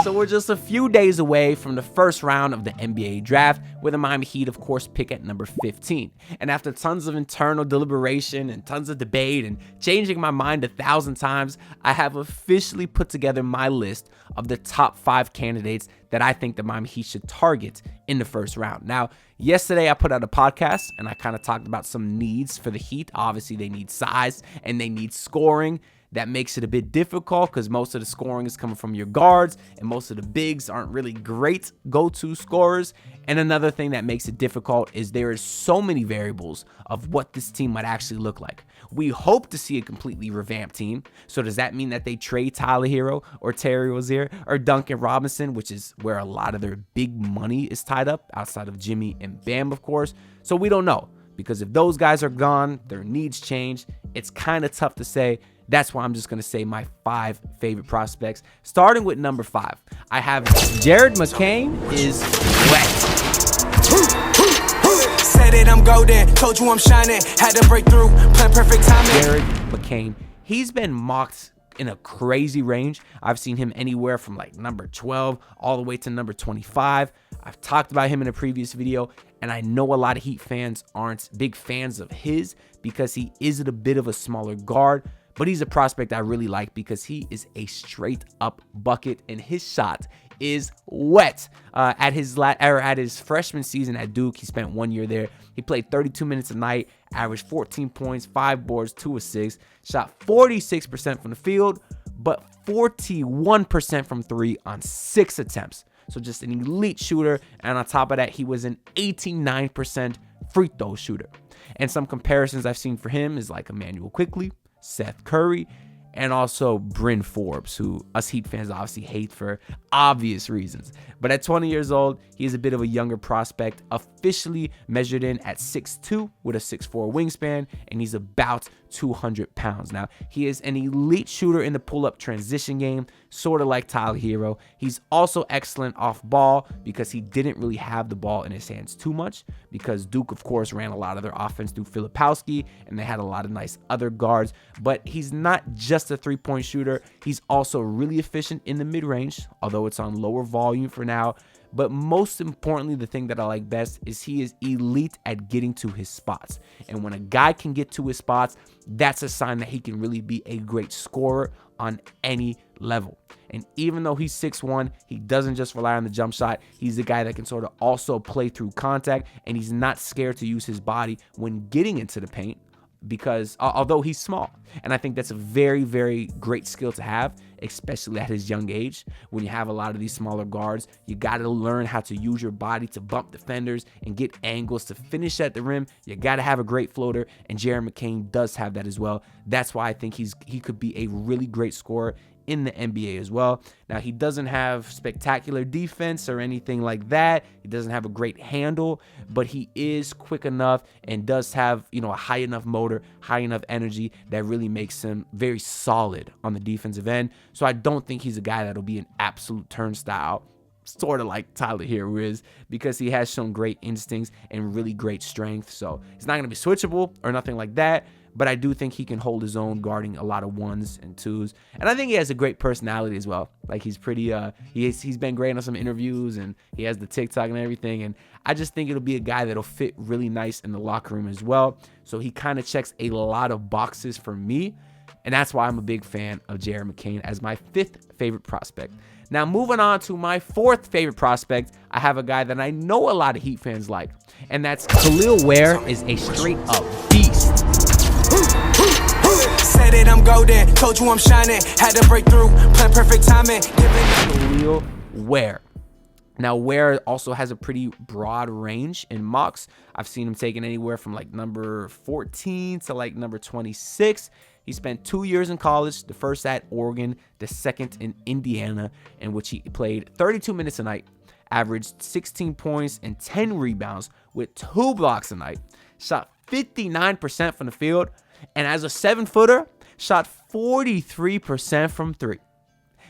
So we're just a few days away from the first round of the NBA draft, where the Miami Heat, of course, pick at number 15. And after tons of internal deliberation and tons of debate and changing my mind 1,000 times, I have officially put together my list of the top 5 candidates that I think the Miami Heat should target in the first round. Now, yesterday I put out a podcast and I kind of talked about some needs for the Heat. Obviously, they need size and they need scoring. That makes it a bit difficult because most of the scoring is coming from your guards and most of the bigs aren't really great go-to scorers. And another thing that makes it difficult is there is so many variables of what this team might actually look like. We hope to see a completely revamped team. So does that mean that they trade Tyler Hero or Terry Rozier or Duncan Robinson, which is where a lot of their big money is tied up outside of Jimmy and Bam, of course? So we don't know, because if those guys are gone, their needs change. It's kind of tough to say. That's why I'm just going to say my 5 favorite prospects. Starting with number 5, I have Jared McCain is wet. Said it, I'm golden. Told you I'm shining. Had to break through. Plan perfect timing. Jared McCain, he's been mocked in a crazy range. I've seen him anywhere from like number 12 all the way to number 25. I've talked about him in a previous video, and I know a lot of Heat fans aren't big fans of his because he is a bit of a smaller guard. But he's a prospect I really like because he is a straight up bucket and his shot is wet. At his freshman season at Duke, he spent 1 year there. He played 32 minutes a night, averaged 14 points, 5 boards, 2 assists, shot 46% from the field, but 41% from 3 on 6 attempts. So just an elite shooter. And on top of that, he was an 89% free throw shooter. And some comparisons I've seen for him is like Emmanuel Quickley, Seth Curry, and also Bryn Forbes, who us Heat fans obviously hate for obvious reasons. But at 20 years old, he is a bit of a younger prospect, officially measured in at 6'2" with a 6'4" wingspan, and he's about 200 pounds. Now, he is an elite shooter in the pull-up transition game, sort of like Tyler Hero. He's also excellent off ball because he didn't really have the ball in his hands too much because Duke, of course, ran a lot of their offense through Filipowski, and they had a lot of nice other guards. But he's not just a three-point shooter. He's also really efficient in the mid-range, although it's on lower volume for now. But most importantly, the thing that I like best is he is elite at getting to his spots. And when a guy can get to his spots, that's a sign that he can really be a great scorer on any level. And even though he's 6'1", he doesn't just rely on the jump shot. He's a guy that can sort of also play through contact, and he's not scared to use his body when getting into the paint, because although he's small, and I think that's a very, very great skill to have, especially at his young age. When you have a lot of these smaller guards, you got to learn how to use your body to bump defenders and get angles to finish at the rim. You got to have a great floater, and Jared McCain does have that as well. That's why I think he could be a really great scorer in the NBA as well. Now, he doesn't have spectacular defense or anything like that. He doesn't have a great handle, but he is quick enough and does have, a high enough motor, high enough energy that really makes him very solid on the defensive end. So I don't think he's a guy that'll be an absolute turnstile, sort of like Tyler Hero is, because he has shown great instincts and really great strength. So he's not going to be switchable or nothing like that. But I do think he can hold his own guarding a lot of 1s and 2s. And I think he has a great personality as well. Like, he's pretty, he's been great on some interviews, and he has the TikTok and everything. And I just think it'll be a guy that'll fit really nice in the locker room as well. So he kind of checks a lot of boxes for me. And that's why I'm a big fan of Jared McCain as my 5th favorite prospect. Now, moving on to my 4th favorite prospect, I have a guy that I know a lot of Heat fans like. And that's Kel'el Ware is a straight-up beast. Said it, I'm golden. Told you I'm shining. Had to break through. Plan perfect timing. Kel'el Ware. Now, Ware also has a pretty broad range in mocks. I've seen him taken anywhere from like number 14 to like number 26. He spent 2 years in college, the first at Oregon, the second in Indiana, in which he played 32 minutes a night, averaged 16 points and 10 rebounds with 2 blocks a night, shot 59% from the field, and as a 7-footer, shot 43% from 3.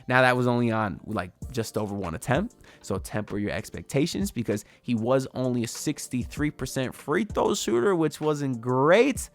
Now, that was only on like just over 1 attempt, so temper your expectations because he was only a 63% free throw shooter, which wasn't great.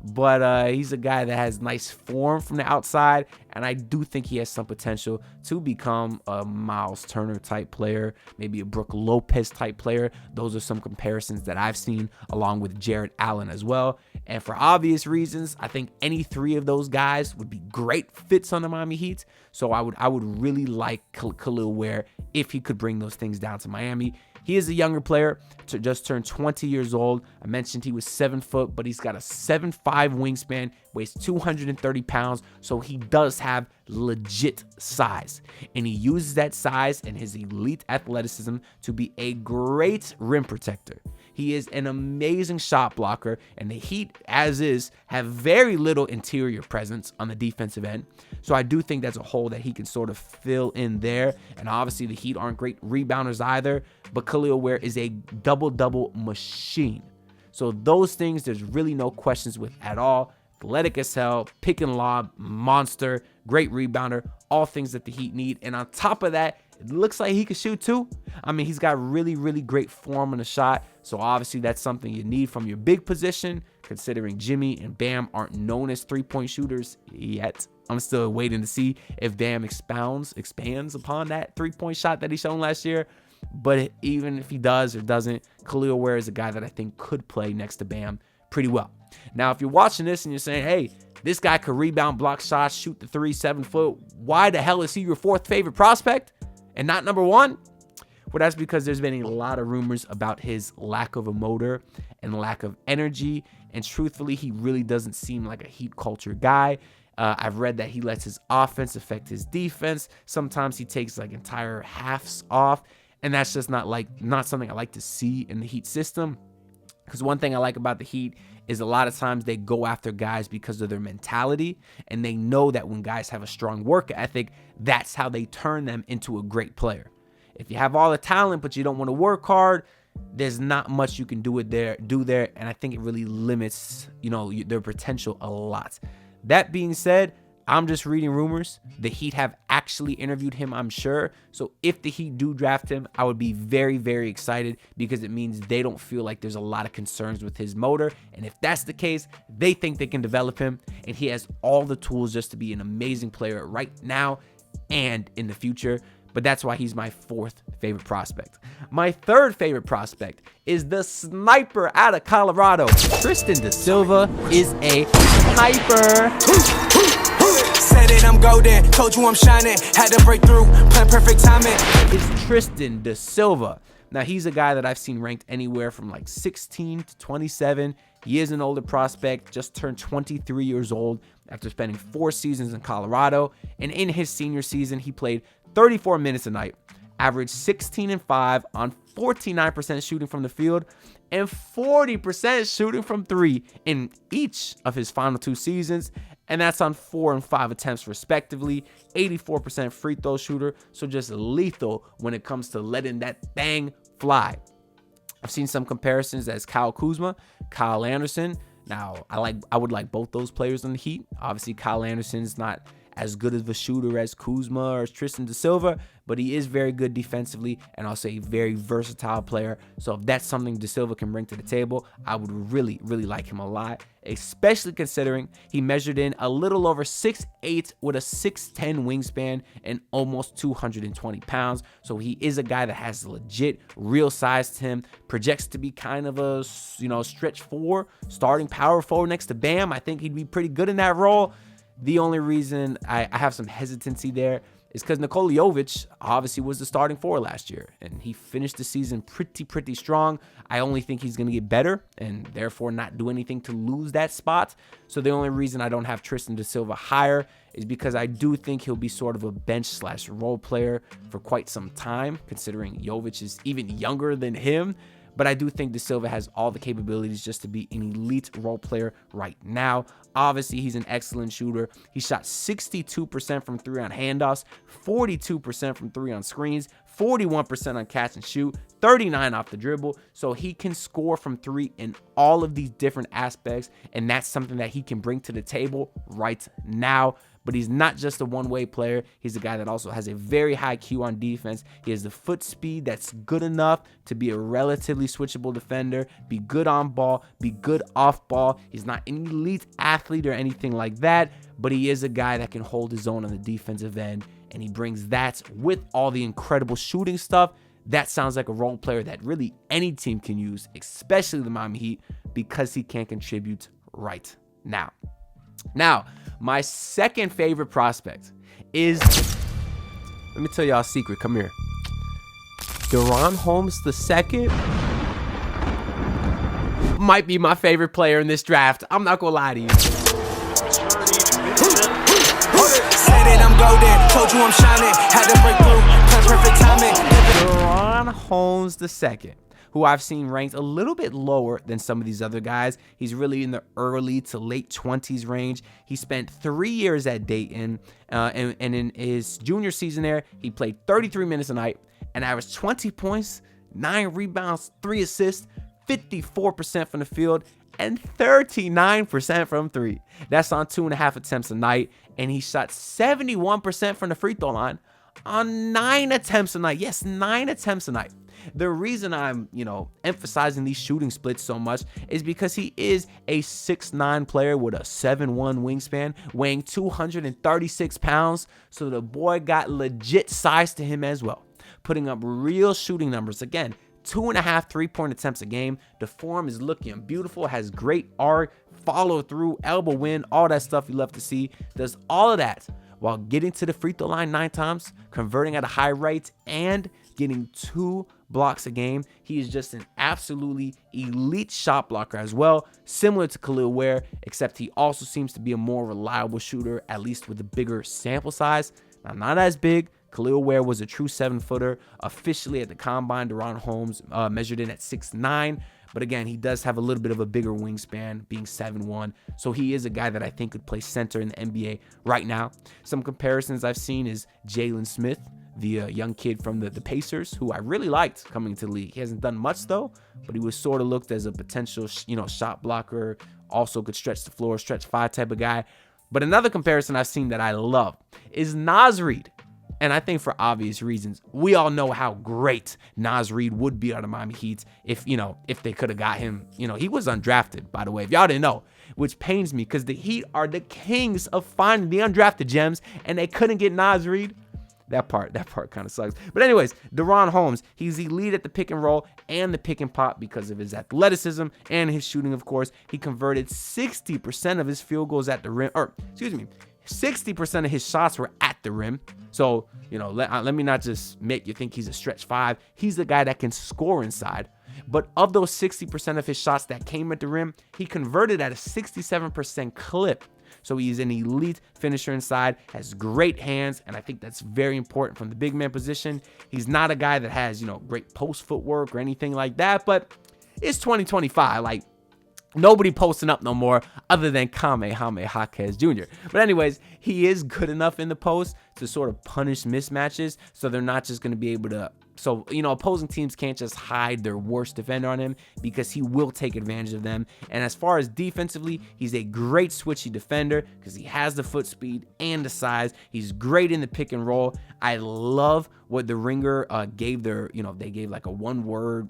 But he's a guy that has nice form from the outside, and I do think he has some potential to become a Miles Turner type player, maybe a Brook Lopez type player. Those are some comparisons that I've seen, along with Jared Allen as well. And for obvious reasons, I think any three of those guys would be great fits on the Miami Heat. So I would really like Kel'el Ware if he could bring those things down to Miami. He is a younger player, to just turned 20 years old. I mentioned he was 7 foot, but he's got a 7'5" wingspan, weighs 230 pounds, so he does have legit size. And he uses that size and his elite athleticism to be a great rim protector. He is an amazing shot blocker, and the Heat, as is, have very little interior presence on the defensive end. So I do think that's a hole that he can sort of fill in there. And obviously the Heat aren't great rebounders either, but Kel'el Ware is a double-double machine. So those things, there's really no questions with at all. Athletic as hell, pick and lob, monster, great rebounder, all things that the Heat need. And on top of that, it looks like he can shoot too. I mean, he's got really, really great form on the shot. So obviously that's something you need from your big position, considering Jimmy and Bam aren't known as three-point shooters yet. I'm still waiting to see if Bam expands upon that three-point shot that he shown last year. But even if he does or doesn't, Kel'el Ware is a guy that I think could play next to Bam pretty well. Now, if you're watching this and you're saying, hey, this guy could rebound, block shots, shoot the 3, 7 foot, why the hell is he your 4th favorite prospect and not number 1? Well, that's because there's been a lot of rumors about his lack of a motor and lack of energy. And truthfully, he really doesn't seem like a Heat culture guy. I've read that he lets his offense affect his defense. Sometimes he takes like entire halves off. And that's just not something I like to see in the Heat system. Because one thing I like about the Heat is a lot of times they go after guys because of their mentality. And they know that when guys have a strong work ethic, that's how they turn them into a great player. If you have all the talent, but you don't want to work hard, there's not much you can do there. And I think it really limits, their potential a lot. That being said, I'm just reading rumors. The Heat have actually interviewed him, I'm sure. So if the Heat do draft him, I would be very, very excited because it means they don't feel like there's a lot of concerns with his motor. And if that's the case, they think they can develop him. And he has all the tools just to be an amazing player right now and in the future. But that's why he's my 4th favorite prospect. My 3rd favorite prospect is the sniper out of Colorado. Tristan da Silva is a sniper. Said it, I'm golden. Told you I'm shining. Had to break through. Plan perfect timing. It's Tristan da Silva. Now, he's a guy that I've seen ranked anywhere from like 16 to 27. He is an older prospect, just turned 23 years old after spending 4 seasons in Colorado. And in his senior season, he played 34 minutes a night, averaged 16 and 5 on 49% shooting from the field and 40% shooting from 3 in each of his final 2 seasons. And that's on 4 and 5 attempts respectively, 84% free throw shooter. So just lethal when it comes to letting that bang fly. I've seen some comparisons as Kyle Kuzma, Kyle Anderson. Now, I would like both those players on the Heat. Obviously, Kyle Anderson's not as good of a shooter as Kuzma or as Tristan da Silva, but he is very good defensively and also a very versatile player. So if that's something da Silva can bring to the table, I would really, really like him a lot, especially considering he measured in a little over 6'8" with a 6'10" wingspan and almost 220 pounds. So he is a guy that has legit real size to him, projects to be kind of a, stretch 4, starting power forward next to Bam. I think he'd be pretty good in that role. The only reason I have some hesitancy there is because Nikola Jovic obviously was the starting 4 last year, and he finished the season pretty strong. I only think he's going to get better and therefore not do anything to lose that spot. So the only reason I don't have Tristan da Silva higher is because I do think he'll be sort of a bench/role player for quite some time, considering Jovic is even younger than him. But I do think da Silva has all the capabilities just to be an elite role player right now. Obviously, he's an excellent shooter. He shot 62% from 3 on handoffs, 42% from 3 on screens, 41% on catch and shoot, 39 off the dribble. So he can score from 3 in all of these different aspects, and that's something that he can bring to the table right now. but he's not just a one-way player. He's a guy that also has a very high Q on defense. He has the foot speed that's good enough to be a relatively switchable defender, be good on ball, be good off ball. He's not an elite athlete or anything like that, but he is a guy that can hold his own on the defensive end, and he brings that with all the incredible shooting stuff. That sounds like a role player that really any team can use, especially the Miami Heat, because he can contribute right now. Now, my second favorite prospect is, let me tell y'all a secret. Come here. Daron Holmes II might be my favorite player in this draft. I'm not gonna lie to you. I'm golden, told you I'm shining, had to break through, perfect timing. Daron Holmes II, who I've seen ranked a little bit lower than some of these other guys. He's really in the early to late 20s range. He spent 3 years at Dayton, and in his junior season there, he played 33 minutes a night and averaged 20 points, 9 rebounds, 3 assists, 54% from the field, and 39% from three. That's on 2.5 attempts a night, and he shot 71% from the free throw line on 9 attempts a night. Yes, 9 attempts a night. The reason I'm, emphasizing these shooting splits so much is because he is a 6'9" player with a 7'1" wingspan, weighing 236 pounds. So the boy got legit size to him as well, putting up real shooting numbers. Again, 2.5 3-point attempts a game. The form is looking beautiful, has great arc, follow through, elbow win, all that stuff you love to see. Does all of that while getting to the free throw line 9 times, converting at a high rate, and getting 2 blocks a game. He is just an absolutely elite shot blocker as well, similar to Kel'el Ware, except he also seems to be a more reliable shooter, at least with a bigger sample size. Now, not as big. Kel'el Ware was a true 7-footer. Officially at the combine, Daron Holmes measured in at 6'9", but again, he does have a little bit of a bigger wingspan, being 7'1", so he is a guy that I think could play center in the NBA right now. Some comparisons I've seen is Jalen Smith, the young kid from the Pacers, who I really liked coming to the league. He hasn't done much though, but he was sort of looked as a potential, shot blocker, also could stretch the floor, stretch 5 type of guy. But another comparison I've seen that I love is Naz Reid. And I think for obvious reasons, we all know how great Naz Reid would be on the Miami Heat if they could have got him. He was undrafted, by the way, if y'all didn't know, which pains me because the Heat are the kings of finding the undrafted gems, and they couldn't get Naz Reid. That part kind of sucks. But anyways, Daron Holmes, he's elite at the pick and roll and the pick and pop because of his athleticism and his shooting, of course. He converted 60% of his field goals at the rim, 60% of his shots were at the rim. So, let me not just make you think he's a stretch 5. He's the guy that can score inside. But of those 60% of his shots that came at the rim, he converted at a 67% clip. So he's an elite finisher inside, has great hands, and I think that's very important from the big man position. He's not a guy that has, great post footwork or anything like that, but it's 2025. Like, nobody posting up no more other than Kamehameha Jaquez Jr. But anyways, he is good enough in the post to sort of punish mismatches, so they're not just going to be able to. So, opposing teams can't just hide their worst defender on him because he will take advantage of them. And as far as defensively, he's a great switchy defender because he has the foot speed and the size. He's great in the pick and roll. I love what the Ringer gave their, they gave like a 1-word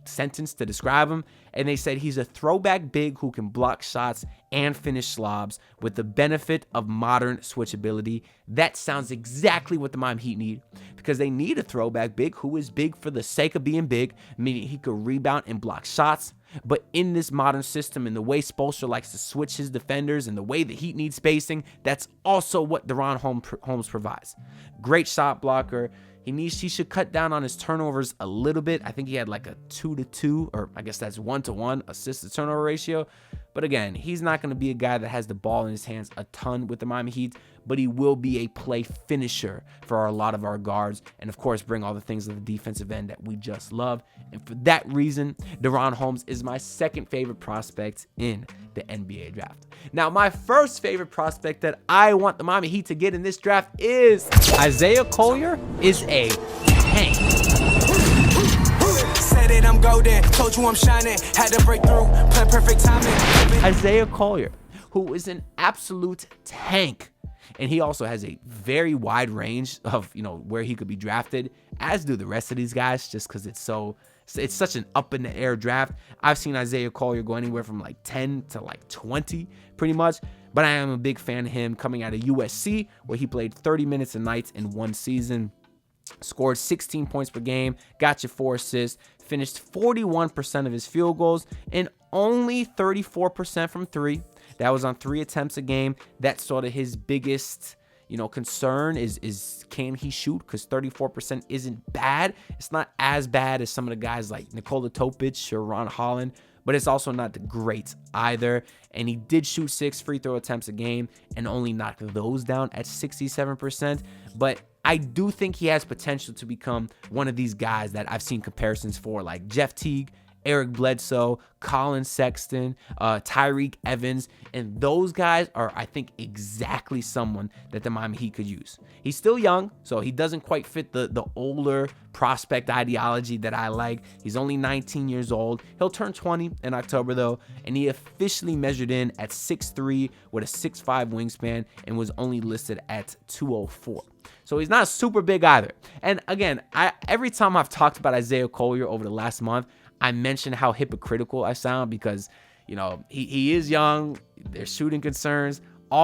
sentence to describe him, and they said he's a throwback big who can block shots and finish slobs with the benefit of modern switchability. That sounds exactly what the Miami Heat need, because they need a throwback big who is big for the sake of being big, meaning he could rebound and block shots. But in this modern system, and the way Spoelstra likes to switch his defenders and the way the Heat needs spacing, that's also what Daron Holmes provides. Great shot blocker. He should cut down on his turnovers a little bit. I think he had like a 2-to-2, or I guess that's 1-to-1 assist to turnover ratio. But again, he's not going to be a guy that has the ball in his hands a ton with the Miami Heat, but he will be a play finisher for a lot of our guards, and of course bring all the things of the defensive end that we just love. And for that reason, Daron Holmes is my second favorite prospect in the NBA draft. Now, my first favorite prospect that I want the Miami Heat to get in this draft is Isaiah Collier. Is a tank. Said it, I'm golden, told you I'm shining, had to break through, plan perfect timing. Isaiah Collier, who is an absolute tank. And he also has a very wide range of, where he could be drafted, as do the rest of these guys, just because it's such an up in the air draft. I've seen Isaiah Collier go anywhere from like 10 to like 20 pretty much. But I am a big fan of him coming out of USC, where he played 30 minutes a night in one season. Scored 16 points per game, got you 4 assists, finished 41% of his field goals, and only 34% from 3. That was on 3 attempts a game. That's sort of his biggest, concern is can he shoot? Because 34% isn't bad. It's not as bad as some of the guys like Nikola Topic or Ron Holland, but it's also not the great either. And he did shoot 6 free throw attempts a game and only knocked those down at 67%. But I do think he has potential to become one of these guys that I've seen comparisons for, like Jeff Teague, Eric Bledsoe, Colin Sexton, Tyreek Evans, and those guys are, I think, exactly someone that the Miami Heat could use. He's still young, so he doesn't quite fit the older prospect ideology that I like. He's only 19 years old. He'll turn 20 in October, though, and he officially measured in at 6'3" with a 6'5" wingspan and was only listed at 204. So he's not super big either. And again, every time I've talked about Isaiah Collier over the last month, I mentioned how hypocritical I sound because, he is young. There's shooting concerns.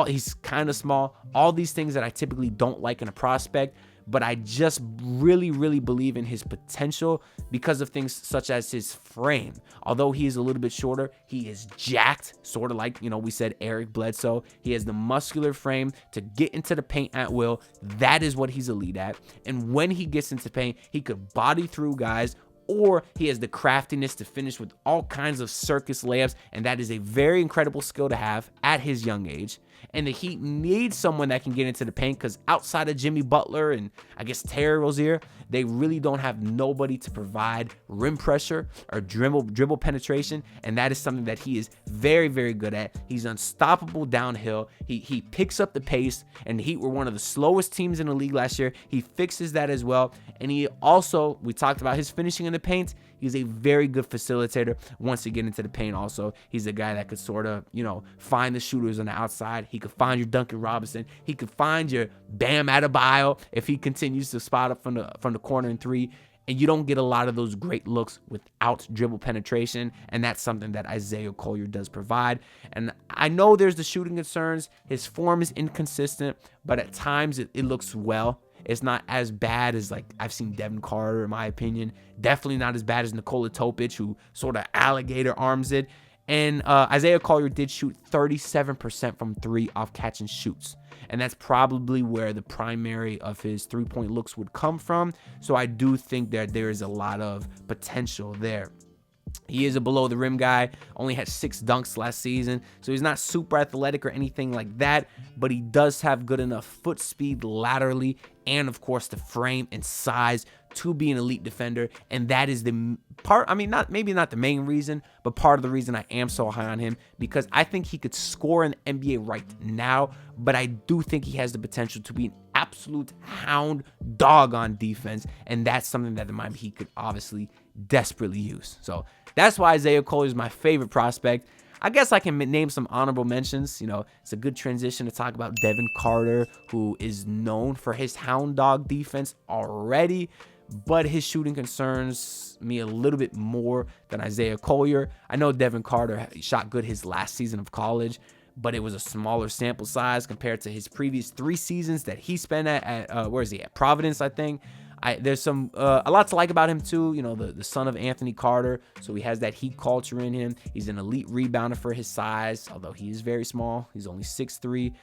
He's kind of small. All these things that I typically don't like in a prospect, but I just really, really believe in his potential because of things such as his frame. Although he is a little bit shorter, he is jacked, sort of like, we said Eric Bledsoe. He has the muscular frame to get into the paint at will. That is what he's elite at. And when he gets into paint, he could body through guys, or he has the craftiness to finish with all kinds of circus layups, and that is a very incredible skill to have at his young age. And the Heat need someone that can get into the paint because outside of Jimmy Butler and I guess Terry Rozier, they really don't have nobody to provide rim pressure or dribble penetration, and that is something that he is very, very good at. He's unstoppable downhill. He picks up the pace, and the Heat were one of the slowest teams in the league last year. He fixes that as well, and he also, we talked about his finishing in the paint. He's a very good facilitator once you get into the paint also. He's a guy that could sort of, find the shooters on the outside. He could find your Duncan Robinson. He could find your Bam Adebayo if he continues to spot up from the corner in 3. And you don't get a lot of those great looks without dribble penetration, and that's something that Isaiah Collier does provide. And I know there's the shooting concerns. His form is inconsistent, but at times it looks well. It's not as bad as, like, I've seen Devin Carter, in my opinion. Definitely not as bad as Nikola Topic, who sort of alligator arms it. And Isaiah Collier did shoot 37% from 3 off catch and shoots. And that's probably where the primary of his three-point looks would come from. So I do think that there is a lot of potential there. He is a below-the-rim guy, only had 6 dunks last season, so he's not super athletic or anything like that, but he does have good enough foot speed laterally and, of course, the frame and size to be an elite defender, and that is the part, maybe not the main reason, but part of the reason I am so high on him, because I think he could score in the NBA right now, but I do think he has the potential to be an absolute hound dog on defense, and that's something that the Miami Heat could obviously desperately use. So that's why Isaiah Collier is my favorite prospect. I guess I can name some honorable mentions. It's a good transition to talk about Devin Carter, who is known for his hound dog defense already, but his shooting concerns me a little bit more than Isaiah Collier. I know Devin Carter shot good his last season of college, but it was a smaller sample size compared to his previous 3 seasons that he spent at where is he at? Providence, I think. There's a lot to like about him too. The son of Anthony Carter, so he has that Heat culture in him. He's an elite rebounder for his size, although he is very small. He's only 6'3".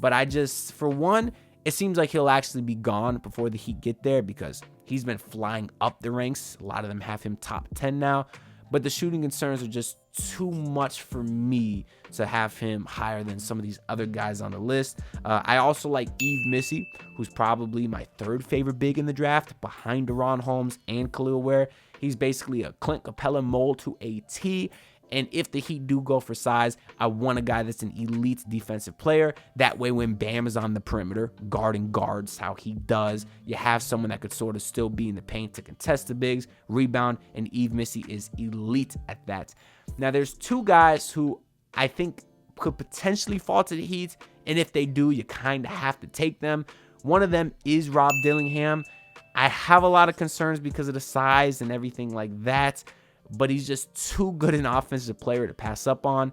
But for one, it seems like he'll actually be gone before the Heat get there because he's been flying up the ranks. A lot of them have him top 10 now. But the shooting concerns are just too much for me to have him higher than some of these other guys on the list. I also like Yves Missy, who's probably my 3rd favorite big in the draft, behind Daron Holmes and Kel'el Ware. He's basically a Clint Capella mold to a T. And if the Heat do go for size, I want a guy that's an elite defensive player. That way, when Bam is on the perimeter, guarding guards how he does, you have someone that could sort of still be in the paint to contest the bigs, rebound, and Yves Missy is elite at that. Now, there's 2 guys who I think could potentially fall to the Heat, And if they do, you kind of have to take them. One of them is Rob Dillingham. I have a lot of concerns because of the size and everything like that, but he's just too good an offensive player to pass up on.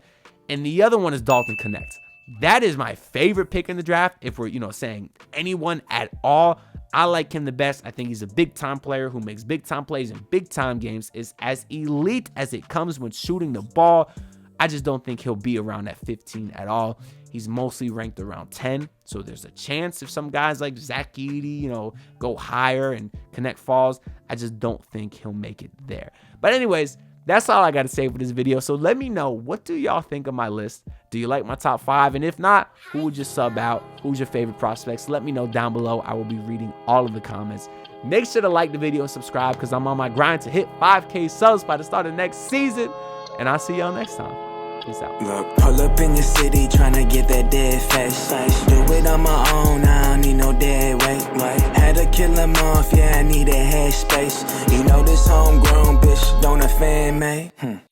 And the other one is Dalton Knecht. That is my favorite pick in the draft. If we're, saying anyone at all, I like him the best. I think he's a big-time player who makes big-time plays in big-time games, is as elite as it comes when shooting the ball. I just don't think he'll be around at 15 at all. He's mostly ranked around 10, so there's a chance if some guys like Zach Edey, go higher and Knecht falls. I just don't think he'll make it there. But anyways, that's all I got to say for this video. So let me know, what do y'all think of my list? Do you like my top 5? And if not, who would you sub out? Who's your favorite prospects? Let me know down below. I will be reading all of the comments. Make sure to like the video and subscribe because I'm on my grind to hit 5K subs by the start of next season. And I'll see y'all next time. Peace out. Look, pull up in your city trying to get that dead face. Do it on my own, I don't need no dead weight. Had to kill him off, yeah, I need a head space. You know this homegrown bitch don't offend me.